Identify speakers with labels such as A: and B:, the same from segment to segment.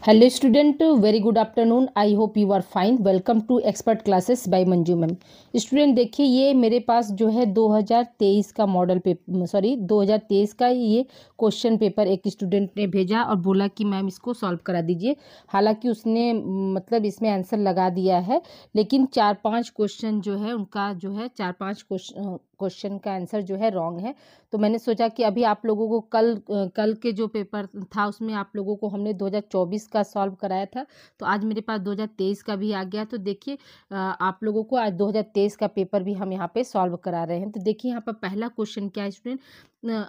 A: Hello student, very good afternoon. I hope you are fine. Welcome to expert classes by Manju ma'am. Student देखिए, ये मेरे पास जो है 2023 का मॉडल पेपर 2023 का ये क्वेश्चन पेपर एक स्टूडेंट ने भेजा और बोला कि मैम इसको सॉल्व करा दीजिए। हालांकि उसने मतलब इसमें आंसर लगा दिया है, लेकिन 4-5 क्वेश्चन जो है उनका जो है 4-5 क्वेश्चन का आंसर जो है रॉन्ग है। तो मैंने सोचा कि अभी आप लोगों को कल के जो पेपर था उसमें आप लोगों को हमने 2024 का सॉल्व कराया था, तो आज मेरे पास 2023 का भी आ गया। तो देखिए, आप लोगों को आज 2023 का पेपर भी हम यहाँ पे सॉल्व करा रहे हैं। तो देखिए यहाँ पर पहला क्वेश्चन क्या है स्टूडेंट,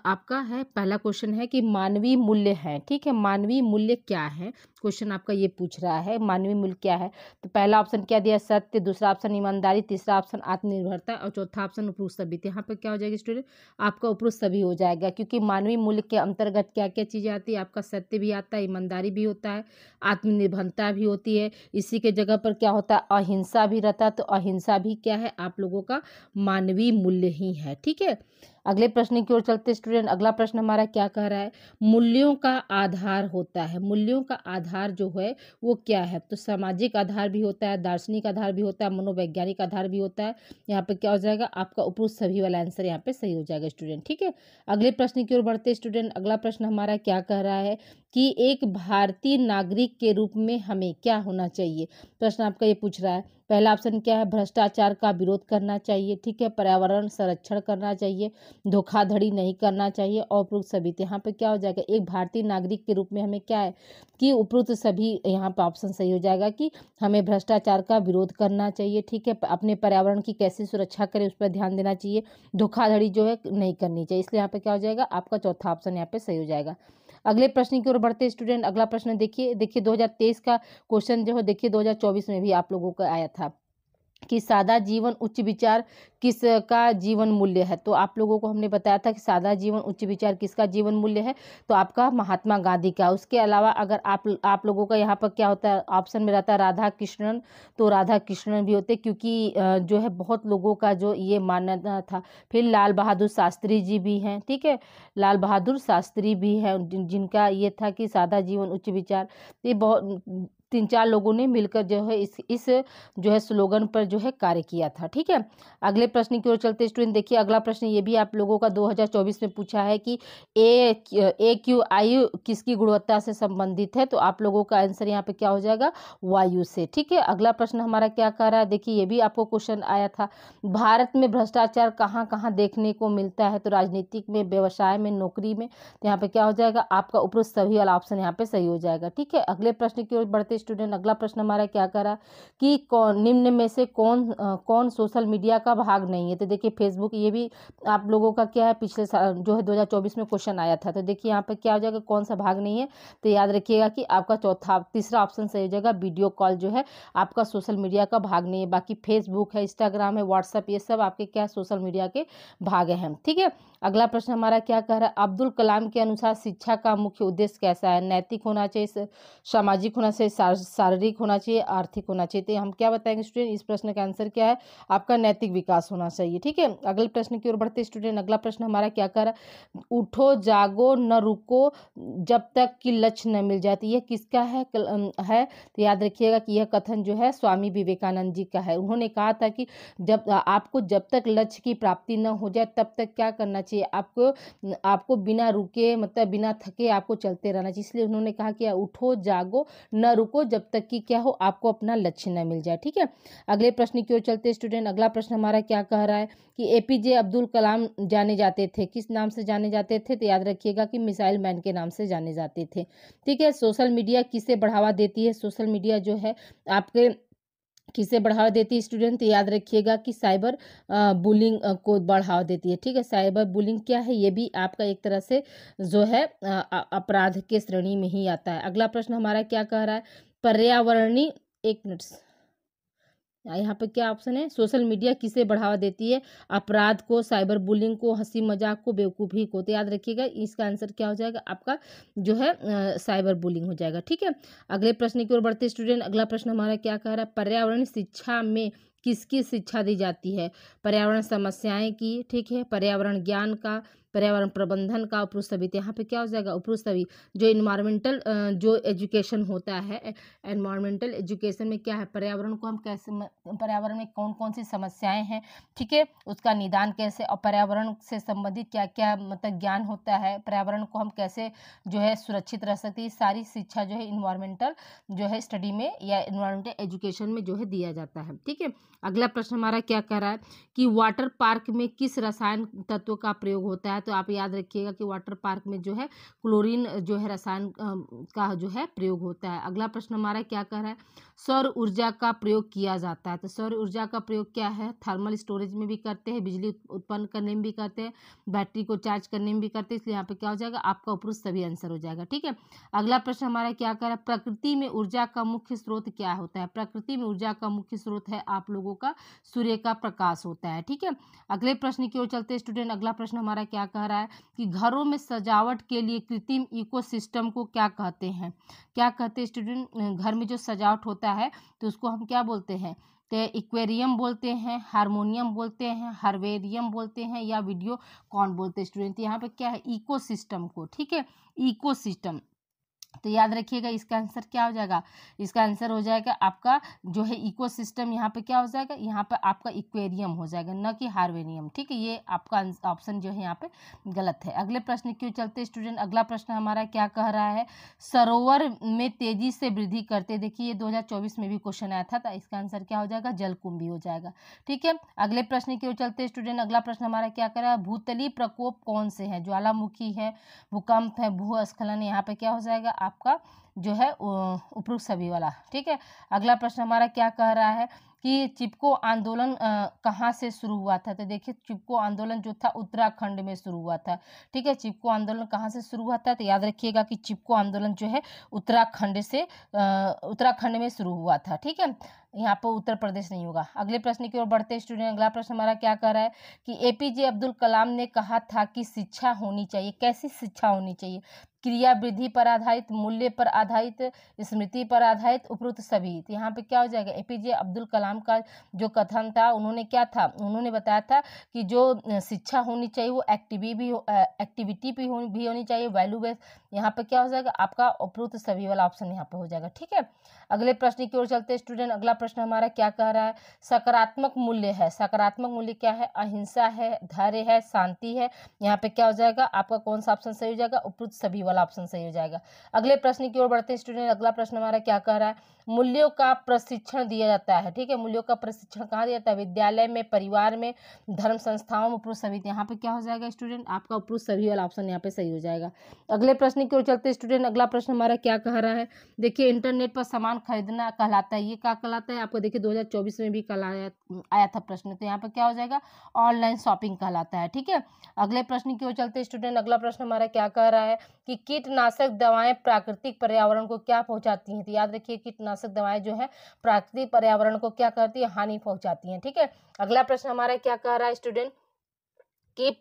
A: आपका है पहला क्वेश्चन है कि मानवीय मूल्य है। ठीक है, मानवीय मूल्य क्या है, क्वेश्चन आपका ये पूछ रहा है मानवीय मूल्य क्या है। तो पहला ऑप्शन क्या दिया, सत्य, दूसरा ऑप्शन ईमानदारी, तीसरा ऑप्शन आत्मनिर्भरता और चौथा ऑप्शन उपरोक्त सभी। यहाँ पर क्या हो जाएगा स्टूडेंट, आपका उपरोक्त सभी हो जाएगा, क्योंकि मानवीय मूल्य के अंतर्गत क्या क्या चीज़ें आती है, आपका सत्य भी आता है, ईमानदारी भी होता है, आत्मनिर्भरता भी होती है। इसी के जगह पर क्या होता है, अहिंसा भी रहता है। तो अहिंसा भी क्या है, आप लोगों का मानवीय मूल्य ही है। ठीक है, अगले प्रश्न की ओर चलते स्टूडेंट। अगला प्रश्न हमारा क्या कह रहा है, मूल्यों का आधार होता है। मूल्यों का आधार जो है वो क्या है, तो सामाजिक आधार भी होता है, दार्शनिक आधार भी होता है, मनोवैज्ञानिक आधार भी होता है। यहाँ पे क्या हो जाएगा, आपका उपरोक्त सभी वाला आंसर यहाँ पे सही हो जाएगा स्टूडेंट। ठीक है, अगले प्रश्न की ओर बढ़ते स्टूडेंट। अगला प्रश्न हमारा क्या कह रहा है कि एक भारतीय नागरिक के रूप में हमें क्या होना चाहिए। प्रश्न आपका ये पूछ रहा है। पहला ऑप्शन क्या है, भ्रष्टाचार का विरोध करना चाहिए। ठीक है, पर्यावरण संरक्षण करना चाहिए, धोखाधड़ी नहीं करना चाहिए और उपरोक्त सभी। तो यहाँ पे क्या हो जाएगा, एक भारतीय नागरिक के रूप में हमें क्या है कि उपरोक्त सभी यहाँ पे ऑप्शन सही हो जाएगा कि हमें भ्रष्टाचार का विरोध करना चाहिए। ठीक है, अपने पर्यावरण की कैसे सुरक्षा करें उस पर ध्यान देना चाहिए, धोखाधड़ी जो है नहीं करनी चाहिए। इसलिए यहाँ पे क्या हो जाएगा, आपका चौथा ऑप्शन यहाँ पे सही हो जाएगा। अगले प्रश्न की ओर बढ़ते स्टूडेंट। अगला प्रश्न देखिए 2023 का क्वेश्चन जो है, देखिए 2024 में भी आप लोगों का आया था कि सादा जीवन उच्च विचार किसका जीवन मूल्य है। तो आप लोगों को हमने बताया था कि सादा जीवन उच्च विचार किसका जीवन मूल्य है, तो आपका महात्मा गांधी का। उसके अलावा अगर आप लोगों का यहाँ पर क्या होता है, ऑप्शन में रहता है राधा कृष्णन, तो राधा कृष्णन भी होते, क्योंकि जो है बहुत लोगों का जो ये मानना था। फिर लाल बहादुर शास्त्री जी भी हैं। ठीक है, लाल बहादुर शास्त्री भी हैं जिनका ये था कि सादा जीवन उच्च विचार। ये बहुत 3-4 लोगों ने मिलकर जो है इस जो है स्लोगन पर जो है कार्य किया था। ठीक है, अगले प्रश्न की ओर चलते स्टूडेंट। देखिए अगला प्रश्न ये भी आप लोगों का 2024 में पूछा है कि AQI किसकी गुणवत्ता से संबंधित है। तो आप लोगों का आंसर यहाँ पे क्या हो जाएगा, वायु से। ठीक है, अगला प्रश्न हमारा क्या कह रहा है, देखिए ये भी आपको क्वेश्चन आया था, भारत में भ्रष्टाचार कहाँ कहाँ देखने को मिलता है। तो राजनीतिक में, व्यवसाय में, नौकरी में। तो यहाँ पे क्या हो जाएगा, आपका उपरोक्त सभी वाला ऑप्शन यहाँ पे सही हो जाएगा। ठीक है, अगले प्रश्न की ओर बढ़ते स्टूडेंट। अगला प्रश्न हमारा क्या कह रहा है कि कौन निम्न में से कौन सोशल मीडिया का भाग नहीं है। तो देखिए फेसबुक, ये भी आप लोगों का क्या है पिछले साल जो है 2024 में क्वेश्चन आया था। तो देखिए यहाँ पे क्या हो जाएगा, कौन सा भाग नहीं है। तो याद रखिएगा कि आपका तीसरा ऑप्शन सही हो जाएगा, वीडियो कॉल जो है आपका सोशल मीडिया का भाग नहीं है। बाकी फेसबुक है, इंस्टाग्राम है, व्हाट्सएप, ये सब आपके क्या सोशल मीडिया के भाग हैं। ठीक है, अगला प्रश्न हमारा क्या कह रहा है, अब्दुल कलाम के अनुसार शिक्षा का मुख्य उद्देश्य कैसा है। नैतिक होना चाहिए, सामाजिक होना चाहिए, शारीरिक होना चाहिए, आर्थिक होना चाहिए। तो हम क्या बताएंगे स्टूडेंट, इस प्रश्न का आंसर क्या है, आपका नैतिक विकास होना चाहिए। ठीक है, अगले प्रश्न की ओर बढ़ते स्टूडेंट। अगला प्रश्न हमारा क्या कह रहा है, उठो जागो न रुको जब तक कि लक्ष्य न मिल जाए। तो यह किसका है तो याद रखिएगा कि यह कथन जो है स्वामी विवेकानंद जी का है। उन्होंने कहा था कि जब तक लक्ष्य की प्राप्ति न हो जाए तब तक क्या करना चाहिए, आपको बिना रुके मतलब बिना थके आपको चलते रहना चाहिए। इसलिए उन्होंने कहा कि उठो जागो न रुको जब तक कि क्या हो, आपको अपना लक्ष्य न मिल जाए। ठीक है, अगले प्रश्न की ओर चलते स्टूडेंट। अगला प्रश्न हमारा क्या कह रहा है कि APJ अब्दुल कलाम जाने जाते थे, किस नाम से जाने जाते थे। तो याद रखिएगा कि मिसाइल मैन के नाम से जाने जाते थे। ठीक है, सोशल मीडिया किसे बढ़ावा देती है। सोशल मीडिया जो है आपके किसे बढ़ावा देती है स्टूडेंट, तो याद रखिएगा कि साइबर बुलिंग को बढ़ावा देती है। ठीक है, साइबर बुलिंग क्या है, ये भी आपका एक तरह से जो है अपराध के श्रेणी में ही आता है। अगला प्रश्न हमारा क्या कह रहा है, पर्यावरणीय, एक मिनट, यहाँ पे क्या ऑप्शन है, सोशल मीडिया किसे बढ़ावा देती है, अपराध को, साइबर बुलिंग को, हंसी मजाक को, बेवकूफ़ी को। तो याद रखिएगा इसका आंसर क्या हो जाएगा, आपका जो है साइबर बुलिंग हो जाएगा। ठीक है, अगले प्रश्न की ओर बढ़ते स्टूडेंट। अगला प्रश्न हमारा क्या कह रहा है, पर्यावरण शिक्षा में किसकी शिक्षा दी जाती है। पर्यावरण समस्याएं की, ठीक है, पर्यावरण ज्ञान का, पर्यावरण प्रबंधन का उपरोक्त सभी, तो यहाँ पे क्या हो जाएगा उपरोक्त सभी। जो इन्वायरमेंटल जो एजुकेशन होता है, एनवायरमेंटल एजुकेशन में क्या है, पर्यावरण को हम कैसे, पर्यावरण में कौन कौन सी समस्याएं हैं, ठीक है, उसका निदान कैसे, और पर्यावरण से संबंधित क्या क्या मतलब ज्ञान होता है, पर्यावरण को हम कैसे जो है सुरक्षित रख सकते हैं, सारी शिक्षा जो है इन्वायरमेंटल जो है स्टडी में या इन्वायरमेंटल एजुकेशन में जो है दिया जाता है, ठीक है। अगला प्रश्न हमारा क्या कह रहा है कि वाटर पार्क में किस रसायन तत्व का प्रयोग होता है, तो आप याद रखिएगा कि वाटर पार्क में जो है क्लोरीन जो है रसायन का जो है प्रयोग होता है। अगला प्रश्न हमारा क्या कह रहा है, सौर ऊर्जा का प्रयोग किया जाता है, तो सौर ऊर्जा का प्रयोग क्या है, थर्मल स्टोरेज में भी करते हैं, बिजली उत्पन्न करने में भी करते हैं, बैटरी को चार्ज करने में भी करते हैं, इसलिए यहाँ पे क्या हो जाएगा आपका उपरोक्त सभी आंसर हो जाएगा, ठीक है। अगला प्रश्न हमारा क्या कह रहा है, प्रकृति में ऊर्जा का मुख्य स्रोत क्या होता है, प्रकृति में ऊर्जा का मुख्य स्रोत है आप लोगों का सूर्य का प्रकाश होता है, ठीक है। अगले प्रश्न की ओर चलते हैं स्टूडेंट। अगला प्रश्न हमारा क्या कह रहा है कि घरों में सजावट के लिए कृत्रिम इकोसिस्टम को क्या कहते हैं, क्या कहते हैं स्टूडेंट, घर में जो सजावट होता है तो उसको हम क्या बोलते हैं, तो एक्वेरियम बोलते हैं, हारमोनियम बोलते हैं, हर्बेरियम बोलते हैं, या वीडियो कौन बोलते हैं स्टूडेंट। यहाँ पे क्या है इकोसिस्टम को, ठीक है, इकोसिस्टम। तो याद रखिएगा इसका आंसर क्या हो जाएगा, इसका आंसर हो जाएगा आपका जो है इकोसिस्टम, यहाँ पे क्या हो जाएगा, यहाँ पे आपका इक्वेरियम हो जाएगा, न कि हार्वेनियम, ठीक है। ये आपका ऑप्शन जो है यहाँ पे गलत है। अगले प्रश्न क्यों चलते स्टूडेंट। अगला प्रश्न हमारा क्या कह रहा है, सरोवर में तेजी से वृद्धि करते, देखिए ये 2024 में भी क्वेश्चन आया था, तो इसका आंसर क्या हो जाएगा, जलकुंभी हो जाएगा, ठीक है। अगले प्रश्न क्यों चलते स्टूडेंट। अगला प्रश्न हमारा क्या कह रहा है, भूतलीय प्रकोप कौन से हैं, ज्वालामुखी है, भूकंप है, भूस्खलन, यहाँ पे क्या हो जाएगा आपका जो है उपरोक्त सभी वाला, ठीक है। अगला प्रश्न हमारा क्या कह रहा है कि चिपको आंदोलन कहाँ से शुरू हुआ था, तो देखिए चिपको आंदोलन जो था उत्तराखंड में शुरू हुआ था, ठीक है। चिपको आंदोलन कहाँ से शुरू हुआ था, तो याद रखिएगा कि चिपको आंदोलन जो है उत्तराखंड में शुरू हुआ था, ठीक है, यहाँ पर उत्तर प्रदेश नहीं होगा। अगले प्रश्न की ओर बढ़ते स्टूडेंट। अगला प्रश्न हमारा क्या कह रहा है कि एपीजे अब्दुल कलाम ने कहा था कि शिक्षा होनी चाहिए, कैसी शिक्षा होनी चाहिए, क्रिया वृद्धि पर आधारित, मूल्य पर आधारित, स्मृति पर आधारित, उपरोक्त सभी। तो यहाँ पे क्या हो जाएगा, एपीजे अब्दुल कलाम का जो कथन था, उन्होंने क्या था, उन्होंने बताया था कि जो शिक्षा होनी चाहिए वो एक्टिविटी भी होनी चाहिए, वैल्यू बेस्ड। यहाँ पे क्या हो जाएगा आपका उपरोक्त सभी वाला ऑप्शन यहाँ पे हो जाएगा, ठीक है। अगले प्रश्न की ओर चलते स्टूडेंट। अगला प्रश्न हमारा क्या कह रहा है, सकारात्मक मूल्य है, सकारात्मक मूल्य क्या है, अहिंसा है, धैर्य है, शांति है, यहाँ पे क्या हो जाएगा आपका कौन सा ऑप्शन सही हो जाएगा, उपरोक्त सभी वाला ऑप्शन सही हो जाएगा। अगले प्रश्न की ओर बढ़ते हैं स्टूडेंट। अगला प्रश्न हमारा क्या कह रहा है, मूल्यों का प्रशिक्षण दिया जाता है, ठीक है, मूल्यों का प्रशिक्षण कहाँ दिया जाता है, विद्यालय में, परिवार में, धर्म संस्थाओं में, उपरोक्त सभी। यहाँ पे क्या हो जाएगा स्टूडेंट आपका उपरोक्त सभी वाला ऑप्शन यहाँ पे सही हो जाएगा। अगले प्रश्न की ओर चलते स्टूडेंट। अगला प्रश्न हमारा क्या कह रहा है, देखिए इंटरनेट पर सामान खरीदना कहलाता है, ये क्या कहलाता है आपको, देखिए 2024 में भी आया था प्रश्न, तो यहाँ पे क्या हो जाएगा ऑनलाइन शॉपिंग कहलाता है, ठीक है। अगले प्रश्न की ओर चलते स्टूडेंट। अगला प्रश्न हमारा क्या कह रहा है कि कीटनाशक दवाएं प्राकृतिक पर्यावरण को क्या पहुंचाती हैं, तो याद रखिए कीटनाशक दवाएं जो है प्राकृतिक पर्यावरण को क्या करती है, हानि पहुंचाती हैं, ठीक है। अगला प्रश्न हमारा क्या कह रहा है स्टूडेंट कि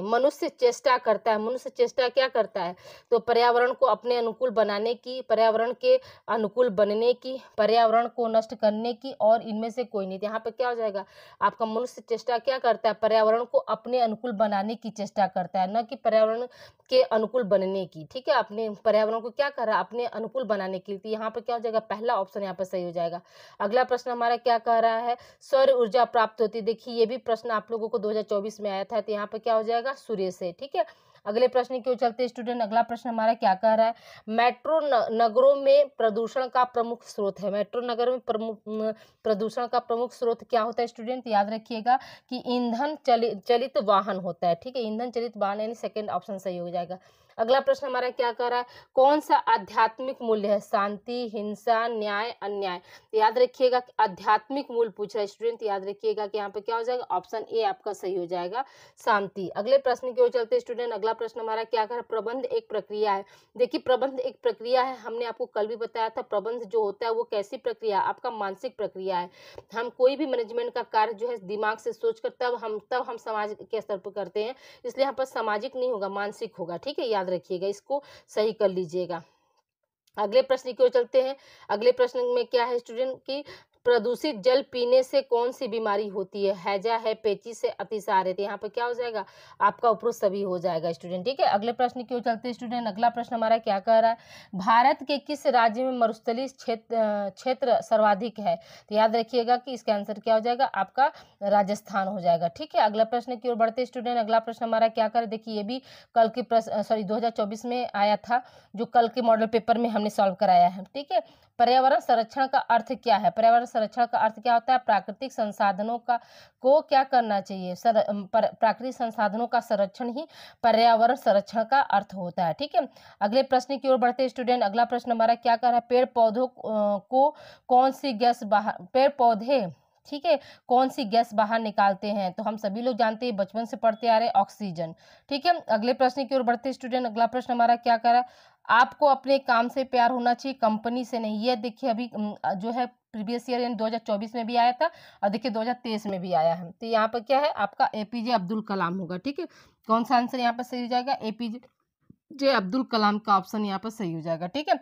A: मनुष्य चेष्टा करता है, मनुष्य चेष्टा क्या करता है, तो पर्यावरण को अपने अनुकूल बनाने की, पर्यावरण के अनुकूल बनने की, पर्यावरण को नष्ट करने की, और इनमें से कोई नहीं। यहाँ पे क्या हो जाएगा आपका मनुष्य चेष्टा क्या करता है, पर्यावरण को अपने अनुकूल बनाने की चेष्टा करता है, न कि पर्यावरण के अनुकूल बनने की, ठीक है। अपने पर्यावरण को क्या कर रहा है, अपने अनुकूल बनाने के लिए, यहाँ पे क्या हो जाएगा पहला ऑप्शन यहाँ पे सही हो जाएगा। अगला प्रश्न हमारा क्या कह रहा है, सौर ऊर्जा प्राप्त होती है, देखिए ये भी प्रश्न आप लोगों को 2024 में आया था, तो यहाँ पे क्या हो जाएगा सूर्य से, ठीक है। अगले प्रश्न की ओर चलते स्टूडेंट। अगला प्रश्न हमारा क्या कह रहा है, मेट्रो नगरों में प्रदूषण का प्रमुख स्रोत है, मेट्रो नगर में प्रदूषण का प्रमुख स्रोत क्या होता है स्टूडेंट, याद रखिएगा कि ईंधन चलित वाहन होता है, ठीक है, ईंधन चलित वाहन, यानी सेकंड ऑप्शन सही हो जाएगा। अगला प्रश्न हमारा क्या कह रहा है, कौन सा आध्यात्मिक मूल्य है, शांति, हिंसा, न्याय, अन्याय। तो याद रखिएगा कि आध्यात्मिक मूल्य पूछ रहा है स्टूडेंट, याद रखिएगा कि यहाँ पे क्या हो जाएगा ऑप्शन ए आपका सही हो जाएगा, शांति। अगले प्रश्न की ओर चलते स्टूडेंट। अगला प्रश्न हमारा क्या कह रहा है, प्रबंध एक प्रक्रिया है, देखिए प्रबंध एक प्रक्रिया है, हमने आपको कल भी बताया था, प्रबंध जो होता है वो कैसी प्रक्रिया है, आपका मानसिक प्रक्रिया है। हम कोई भी मैनेजमेंट का कार्य जो है दिमाग से सोचकर तब हम समाज के स्तर पर करते हैं, इसलिए यहाँ पर सामाजिक नहीं होगा, मानसिक होगा, ठीक है, याद रखिएगा, इसको सही कर लीजिएगा। अगले प्रश्न की ओर चलते हैं। अगले प्रश्न में क्या है स्टूडेंट की प्रदूषित जल पीने से कौन सी बीमारी होती है? हैजा है, पेचिश है, अतिसार है। तो यहाँ पे क्या हो जाएगा? आपका उपरोक्त सभी हो जाएगा स्टूडेंट। ठीक है, अगले प्रश्न की ओर चलते हैं स्टूडेंट। अगला प्रश्न हमारा क्या कह रहा है? भारत के किस राज्य में मरुस्थलीय क्षेत्र सर्वाधिक है? तो याद रखिएगा कि इसका आंसर क्या हो जाएगा? आपका राजस्थान हो जाएगा। ठीक है, अगला प्रश्न की ओर बढ़ते स्टूडेंट। अगला प्रश्न हमारा क्या कर, देखिए ये भी कल के 2024 में आया था, जो कल के मॉडल पेपर में हमने सॉल्व कराया है। ठीक है, पर्यावरण संरक्षण का अर्थ क्या है? पर्यावरण संरक्षण का अर्थ क्या होता है? प्राकृतिक संसाधनों को क्या करना चाहिए? प्राकृतिक संसाधनों का संरक्षण ही पर्यावरण संरक्षण का अर्थ होता है। ठीक है, अगले प्रश्न की ओर बढ़ते स्टूडेंट। अगला प्रश्न हमारा क्या कर रहा है? पेड़ पौधों को कौन सी गैस बाहर, पेड़ पौधे, ठीक है, कौन सी गैस बाहर निकालते हैं? तो हम सभी लोग जानते हैं, बचपन से पढ़ते आ रहे हैं, ऑक्सीजन। ठीक है, अगले प्रश्न की ओर बढ़ते स्टूडेंट। अगला प्रश्न हमारा क्या कर रहा है? आपको अपने काम से प्यार होना चाहिए, कंपनी से नहीं। ये देखिए अभी जो है प्रीवियस ईयर यानी 2024 में भी आया था, और देखिए 2023 में भी आया है। तो यहाँ पर क्या है? आपका एपीजे अब्दुल कलाम होगा। ठीक है, कौन सा आंसर यहाँ पर सही हो जाएगा? एपीजे अब्दुल कलाम का ऑप्शन यहाँ पर सही हो जाएगा। ठीक है,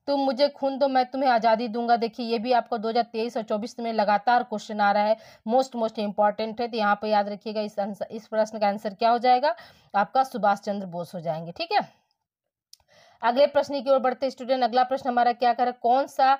A: तो मुझे खून दो मैं तुम्हें आज़ादी दूंगा। देखिए ये भी आपको 2023 और 24 में लगातार क्वेश्चन आ रहा है, मोस्ट इंपॉर्टेंट है। तो यहाँ पर याद रखिएगा, इस प्रश्न का आंसर क्या हो जाएगा? आपका सुभाष चंद्र बोस हो जाएंगे। ठीक है, अगले प्रश्न की ओर बढ़ते स्टूडेंट। अगला प्रश्न हमारा क्या कर, कौन सा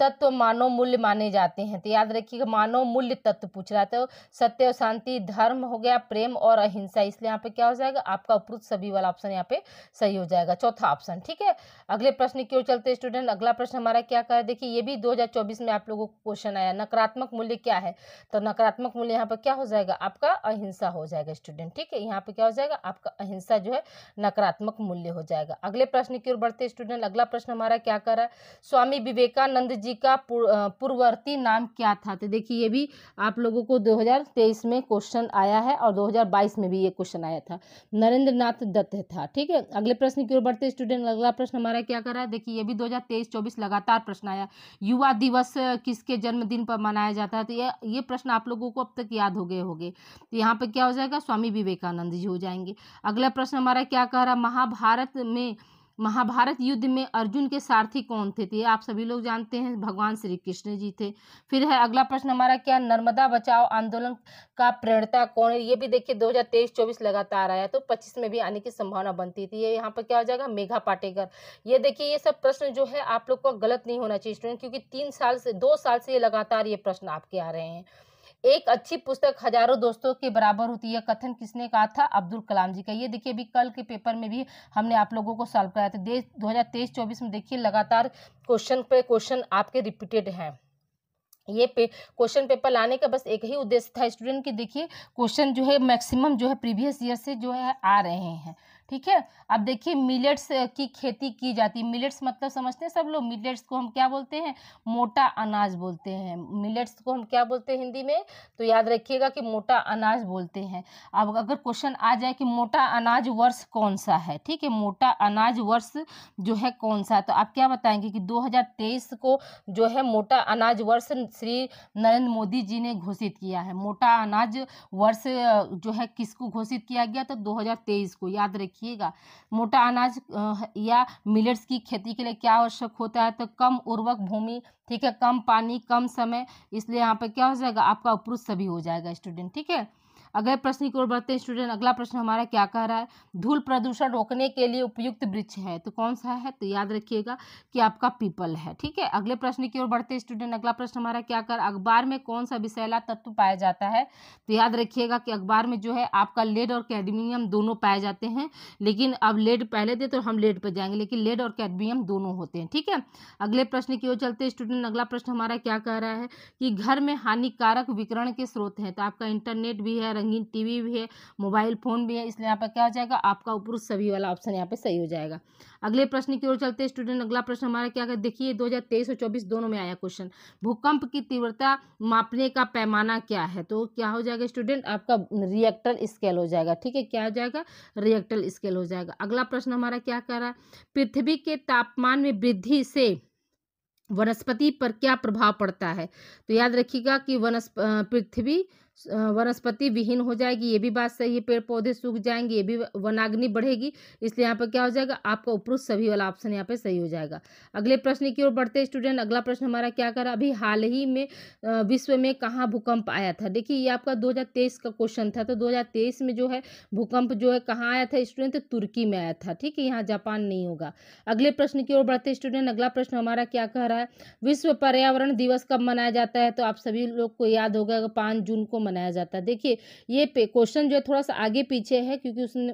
A: तत्व मानव मूल्य माने जाते हैं? तो याद रखिएगा, मानव मूल्य तत्व पूछ रहा है। तो सत्य और शांति, धर्म हो गया, प्रेम और अहिंसा। इसलिए यहाँ पे क्या हो जाएगा? आपका उपरोक्त सभी वाला ऑप्शन यहाँ पे सही हो जाएगा, चौथा ऑप्शन। ठीक है, अगले प्रश्न की ओर चलते स्टूडेंट। अगला प्रश्न हमारा क्या कर, देखिए ये भी 2024 में आप लोगों को क्वेश्चन आया, नकारात्मक मूल्य क्या है? तो नकारात्मक मूल्य यहाँ पर क्या हो जाएगा? आपका अहिंसा हो जाएगा स्टूडेंट। ठीक है, यहाँ पे क्या हो जाएगा? आपका अहिंसा जो है नकारात्मक मूल्य हो जाएगा। अगले प्रश्न की ओर बढ़ते स्टूडेंट। अगला प्रश्न हमारा क्या कर रहा है? स्वामी विवेकानंद जी का पूर्ववर्ती नाम क्या था? तो देखिए ये भी आप लोगों को 2023 में क्वेश्चन आया है, और 2022 में भी ये क्वेश्चन आया था, नरेंद्र नाथ दत्त था। ठीक है, अगले प्रश्न की ओर बढ़ते स्टूडेंट। अगला प्रश्न हमारा क्या कर रहा है? देखिए ये भी 2023-24 लगातार प्रश्न आया, युवा दिवस किसके जन्मदिन पर मनाया जाता है? तो ये प्रश्न आप लोगों को अब तक याद हो गए होंगे। तो यहाँ पे क्या हो जाएगा? स्वामी विवेकानंद जी हो जाएंगे। अगला प्रश्न हमारा क्या कह रहा है? महाभारत युद्ध में अर्जुन के सारथी कौन थे? तो ये आप सभी लोग जानते हैं, भगवान श्री कृष्ण जी थे। फिर है अगला प्रश्न हमारा क्या, नर्मदा बचाओ आंदोलन का प्रेरणा कौन है? ये भी देखिए 2023-24 लगातार आया, तो 25 में भी आने की संभावना बनती थी। ये यहाँ पर क्या हो जाएगा? मेघा पाटेकर। ये देखिए ये सब प्रश्न जो है आप लोग को गलत नहीं होना चाहिए स्टूडेंट, क्योंकि 2 साल से ये लगातार ये प्रश्न आपके आ रहे हैं। एक अच्छी पुस्तक हजारों दोस्तों के बराबर होती है, कथन किसने कहा था? अब्दुल कलाम जी का। ये देखिए अभी कल के पेपर में भी हमने आप लोगों को सॉल्व कराया था। 2023-24 में देखिए लगातार क्वेश्चन पे क्वेश्चन आपके रिपीटेड हैं। ये क्वेश्चन पेपर लाने का बस एक ही उद्देश्य था स्टूडेंट की, देखिए क्वेश्चन जो है मैक्सिमम जो है प्रीवियस ईयर से जो है आ रहे हैं। ठीक है, अब देखिए मिलेट्स की खेती की जाती है। मिलेट्स मतलब समझते हैं सब लोग? मिलेट्स को हम क्या बोलते हैं? मोटा अनाज बोलते हैं। मिलेट्स को हम क्या बोलते हैं हिंदी में? तो याद रखिएगा कि मोटा अनाज बोलते हैं। अब अगर क्वेश्चन आ जाए कि मोटा अनाज वर्ष कौन सा है, ठीक है, मोटा अनाज वर्ष जो है कौन सा है, तो आप क्या बताएंगे कि 2023 को जो है मोटा अनाज वर्ष श्री नरेंद्र मोदी जी ने घोषित किया है। मोटा अनाज वर्ष जो है किसको घोषित किया गया? तो 2023 को। याद रखिएगा, मोटा अनाज या मिलेट्स की खेती के लिए क्या आवश्यक होता है? तो कम उर्वरक भूमि, ठीक है, कम पानी, कम समय। इसलिए यहाँ पे क्या हो जाएगा? आपका उपरोक्त सभी हो जाएगा स्टूडेंट। ठीक है, अगले प्रश्न की ओर बढ़ते हैं स्टूडेंट। अगला प्रश्न हमारा क्या कह रहा है? धूल प्रदूषण रोकने के लिए उपयुक्त वृक्ष है, तो कौन सा है? तो याद रखिएगा कि आपका पीपल है। ठीक है, अगले प्रश्न की ओर बढ़ते हैं स्टूडेंट। अगला प्रश्न हमारा क्या कर, अखबार में कौन सा विषैला तत्व पाया जाता है? तो याद रखिएगा कि अखबार में जो है आपका लेड और कैडमियम दोनों पाए जाते हैं, लेकिन अब लेड पहले थे तो हम लेड पर जाएंगे, लेकिन लेड और कैडमियम दोनों होते हैं। ठीक है, अगले प्रश्न की ओर चलते हैं स्टूडेंट। अगला प्रश्न हमारा क्या कह रहा है कि घर में हानिकारक विकिरण के स्रोत हैं, तो आपका इंटरनेट भी है, रंगीन टीवी भी है, मोबाइल फोन भी है। इसलिए यहाँ पर क्या हो जाएगा? आपका उपरोक्त सभी वाला ऑप्शन यहाँ पे सही हो जाएगा। अगले प्रश्न की ओर चलते हैं स्टूडेंट। अगला प्रश्न हमारा क्या है? देखिए 2023 और 24 दोनों में आया क्वेश्चन, भूकंप की तीव्रता मापने का पैमाना क्या है? तो क्या हो जाएगा स्टूडेंट? आपका रिएक्टर स्केल हो जाएगा। ठीक है, क्या हो जाएगा? रिएक्टर स्केल हो जाएगा। अगला प्रश्न हमारा क्या कह रहा है? पृथ्वी के तापमान में वृद्धि से वनस्पति पर क्या प्रभाव पड़ता है? तो याद रखिएगा कि पृथ्वी वनस्पति विहीन हो जाएगी, ये भी बात सही है। पेड़ पौधे सूख जाएंगे, ये भी वनाग्नि बढ़ेगी। इसलिए यहाँ पर क्या हो जाएगा, आपका उपरोक्त सभी वाला ऑप्शन यहाँ पे सही हो जाएगा। अगले प्रश्न की ओर बढ़ते हैं स्टूडेंट। अगला प्रश्न हमारा क्या कर रहा है, अभी हाल ही में विश्व में कहाँ भूकंप आया था। देखिए ये आपका 2023 का क्वेश्चन था। तो 2023 में जो है भूकंप जो है कहाँ आया था स्टूडेंट, तो तुर्की में आया था। ठीक है, यहाँ जापान नहीं होगा। अगले प्रश्न की ओर बढ़ते हैं स्टूडेंट। अगला प्रश्न हमारा क्या कह रहा है, विश्व पर्यावरण दिवस कब मनाया जाता है। तो आप सभी लोग को याद होगा 5 जून को मनाया जाता है। देखिए ये क्वेश्चन जो है थोड़ा सा आगे पीछे है, क्योंकि उसने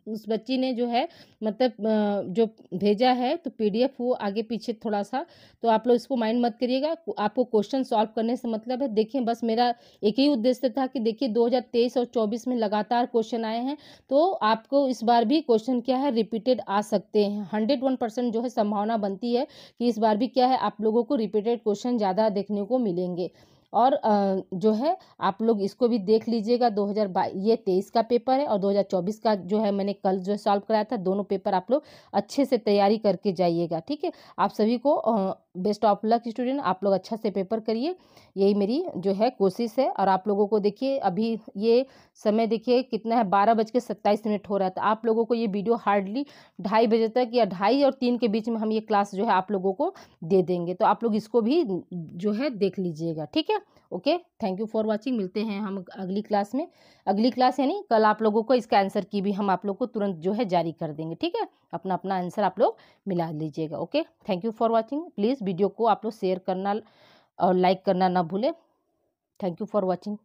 A: उस बच्ची ने जो है मतलब जो भेजा है तो पीडीएफ वो आगे पीछे थोड़ा सा, तो आप लोग इसको माइंड मत करिएगा। आपको क्वेश्चन सॉल्व करने से मतलब है। देखिए बस मेरा एक ही उद्देश्य था कि देखिए 2023 और 24 में लगातार क्वेश्चन आए हैं, तो आपको इस बार भी क्वेश्चन क्या है रिपीटेड आ सकते हैं। 101% जो है संभावना बनती है कि इस बार भी क्या है आप लोगों को रिपीटेड क्वेश्चन ज़्यादा देखने को मिलेंगे। और जो है आप लोग इसको भी देख लीजिएगा। 2022 ये 23 का पेपर है और 2024 का जो है मैंने कल जो सॉल्व कराया था। दोनों पेपर आप लोग अच्छे से तैयारी करके जाइएगा। ठीक है, आप सभी को बेस्ट ऑफ लक स्टूडेंट। आप लोग अच्छा से पेपर करिए, यही मेरी जो है कोशिश है। और आप लोगों को देखिए अभी ये समय देखिए कितना है, 12:27 हो रहा था। आप लोगों को ये वीडियो हार्डली 2:30 बजे तक या 2:30 और 3 के बीच में हम ये क्लास जो है आप लोगों को दे देंगे। तो आप लोग इसको भी जो है देख लीजिएगा। ठीक है, okay, thank you for watching. मिलते हैं हम अगली क्लास में। अगली क्लास यानी कल आप लोगों को इसका आंसर की भी हम आप लोग को तुरंत जो है जारी कर देंगे। ठीक है, अपना अपना आंसर आप लोग मिला लीजिएगा। Okay, thank you for watching. Please video को आप लोग शेयर करना और लाइक करना ना भूलें। Thank you for watching.